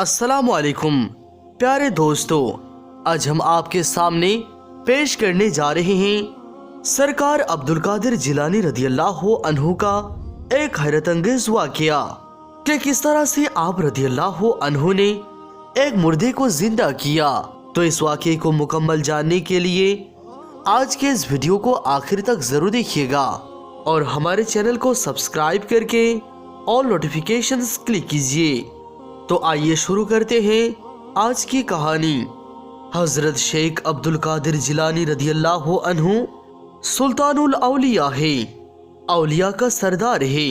अस्सलामुअलैकुम प्यारे दोस्तों, आज हम आपके सामने पेश करने जा रहे हैं सरकार अब्दुल कादिर जिलानी रदियल्लाहु अन्हु का एक हैरत अंगेज वाकया कि किस तरह से आप रदियल्लाहु अन्हु ने एक मुर्दे को जिंदा किया। तो इस वाकये को मुकम्मल जानने के लिए आज के इस वीडियो को आखिर तक जरूर देखिएगा और हमारे चैनल को सब्सक्राइब करके ऑल नोटिफिकेशंस क्लिक कीजिए। तो आइए शुरू करते हैं आज की कहानी। हजरत शेख अब्दुल कादिर जिलानी रदियल्लाहु अन्हु सुल्तानुल औलिया है, औलिया का सरदार है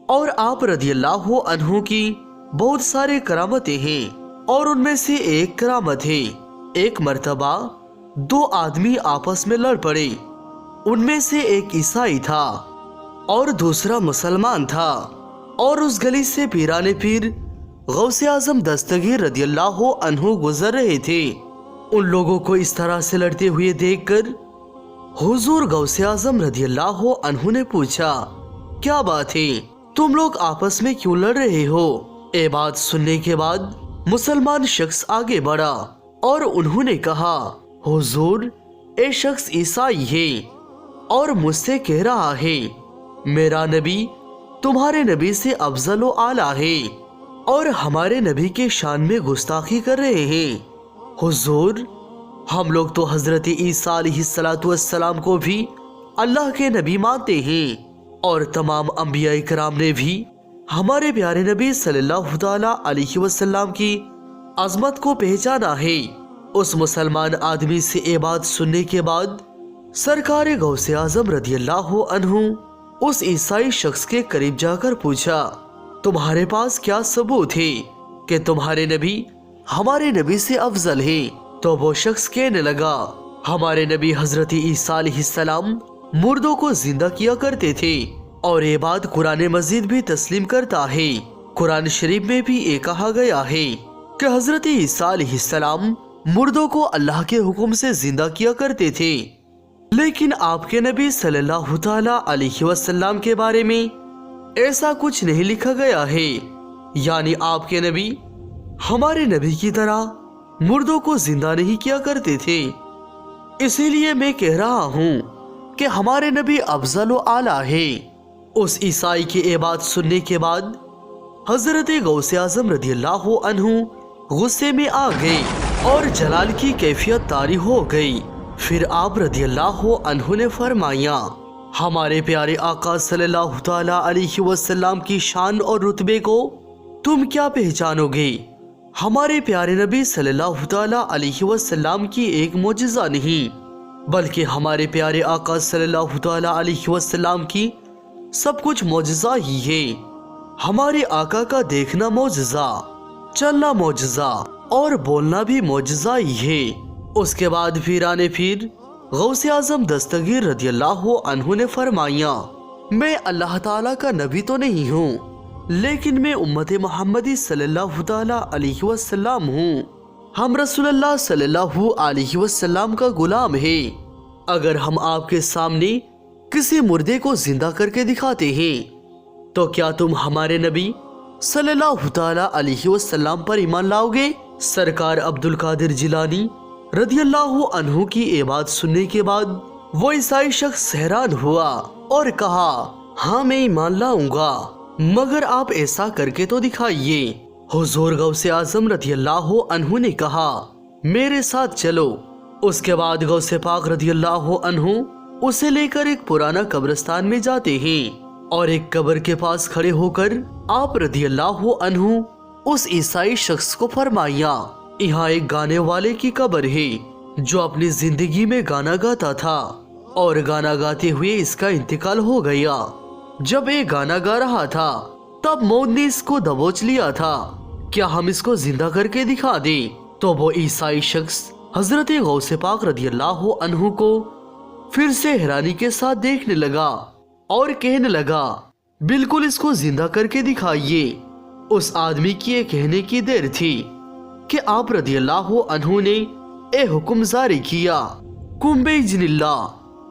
और आप रदियल्लाहु अन्हु की बहुत सारे करामतें हैं और उनमें से एक करामत है, एक मर्तबा दो आदमी आपस में लड़ पड़े। उनमें से एक ईसाई था और दूसरा मुसलमान था और उस गली से पीराने पीर गौसे आजम दस्तगीर रदियल्लाहु अन्हु गुजर रहे थे। उन लोगों को इस तरह से लड़ते हुए देखकर हुजूर गौसे आजम रदियल्लाहु अन्हु ने पूछा, क्या बात है, तुम लोग आपस में क्यों लड़ रहे हो? ये बात सुनने के बाद मुसलमान शख्स आगे बढ़ा और उन्होंने कहा, हुजूर ये शख्स ईसाई है और मुझसे कह रहा है मेरा नबी तुम्हारे नबी से अफजल व आला है और हमारे नबी के शान में गुस्ताखी कर रहे हैं। हुजूर हम लोग तो हजरत ईसा अलैहिस्सलातु वस्सलाम को भी अल्लाह के नबी मानते हैं और तमाम अंबिया इकराम ने भी हमारे प्यारे नबी सल्लल्लाहु तआला अलैहि वसल्लम की अजमत को पहचाना है। उस मुसलमान आदमी से ये बात सुनने के बाद सरकार गौसे आजम रदियल्लाहु अन्हु उस ईसाई शख्स के करीब जाकर पूछा, तुम्हारे पास क्या सबूत है कि तुम्हारे नबी हमारे नबी से अफजल है? तो वो शख्स कहने लगा, हमारे नबी हजरत ईसा अलैहिस्सलाम मुर्दों को जिंदा किया करते थे और ये बात कुरान मजीद भी तस्लीम करता है। कुरान शरीफ में भी ये कहा गया है कि हजरत ईसा अलैहिस्सलाम मुर्दों को अल्लाह के हुक्म से जिंदा किया करते थे। लेकिन आपके नबी सल्लल्लाहु तआला अलैहि वसल्लम के बारे में ऐसा कुछ नहीं लिखा गया है, यानी आपके नबी हमारे नबी की तरह मुर्दों को जिंदा नहीं किया करते थे। इसीलिए मैं कह रहा हूँ कि हमारे नबी अफजल व आला है। उस ईसाई की ये बात सुनने के बाद हजरत गौसे आजम रदियल्लाहु अन्हु गुस्से में आ गए और जलाल की कैफियत तारी हो गई। फिर आप रदियल्लाहु अन्हु ने फरमाया, हमारे प्यारे आका सल्लल्लाहु तआला अलैहि वसल्लम की शान और रुतबे को तुम क्या पहचानोगे? हमारे प्यारे नबी सल्लल्लाहु तआला अलैहि वसल्लम की एक मोजिज़ा नहीं बल्कि हमारे प्यारे आका सल्लल्लाहु तआला अलैहि वसल्लम की सब कुछ मोजिज़ा ही है। हमारे आका का देखना मोजिज़ा, चलना मोजिज़ा और बोलना भी मोजिज़ा ही है। उसके बाद पीराने पीर गौसे आजम दस्तगीर रदियल्लाहु अन्हु ने फरमाया, मैं अल्लाह ताला का नबी तो नहीं हूँ, लेकिन मैं उम्मत मोहम्मदी सल्लल्लाहु ताला अलैहि वसल्लम हूँ। हम रसूलुल्लाह सल्लल्लाहु अलैहि वसल्लम का गुलाम है। अगर हम आपके सामने किसी मुर्दे को जिंदा करके दिखाते हैं तो क्या तुम हमारे नबी सल्लल्लाहु ताला अलैहि वसल्लम पर ईमान लाओगे? सरकार अब्दुल कादिर जिलानी रदियल्लाहु अन्हु की ये बात सुनने के बाद वो ईसाई शख्स हैरान हुआ और कहा, हाँ मैं ईमान लाऊंगा, मगर आप ऐसा करके तो दिखाइए। हुजूर गौसे आजम रदियल्लाहु अन्हु ने कहा, मेरे साथ चलो। उसके बाद गौसे पाक रदियल्लाहु अन्हु उसे लेकर एक पुराना कब्रिस्तान में जाते हैं और एक कब्र के पास खड़े होकर आप रदियल्लाहु अन्हु उस ईसाई शख्स को फरमाया, यहाँ एक गाने वाले की कब्र है जो अपनी जिंदगी में गाना गाता था और गाना गाते हुए इसका इंतकाल हो गया। जब ये गाना गा रहा था तब मौत ने इसको दबोच लिया था, क्या हम इसको जिंदा करके दिखा दें? तो वो ईसाई शख्स हजरत गौसे पाक रदियल्लाहु अन्हु को फिर से हैरानी के साथ देखने लगा और कहने लगा, बिल्कुल इसको जिंदा करके दिखाइए। उस आदमी की ये कहने की देर थी कि आप रदियल्लाहु अन्हु ने ए हुक्म जारी किया, कुम बिइज़्निल्लाह,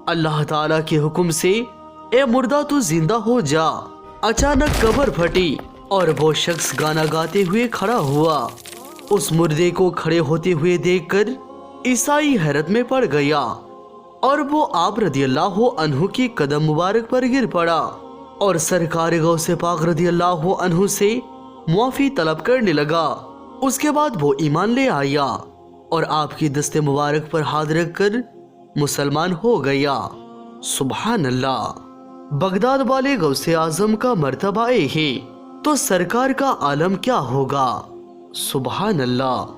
अल्लाह ताला के हुक्म से ए मुर्दा तू जिंदा हो जा। अचानक कब्र फटी और वो शख्स गाना गाते हुए खड़ा हुआ उस मुर्दे को खड़े होते हुए देखकर ईसाई हैरत में पड़ गया और वो आप रदियल्लाहु अन्हु की कदम मुबारक पर गिर पड़ा और सरकार गौसे पाक रदियल्लाहु अन्हु से मुआफी तलब करने लगा। उसके बाद वो ईमान ले आया और आपकी दस्ते मुबारक पर हाथ रखकर मुसलमान हो गया। सुभान अल्लाह। बगदाद वाले गौसे आजम का मर्तबा है तो सरकार का आलम क्या होगा। सुभान अल्लाह।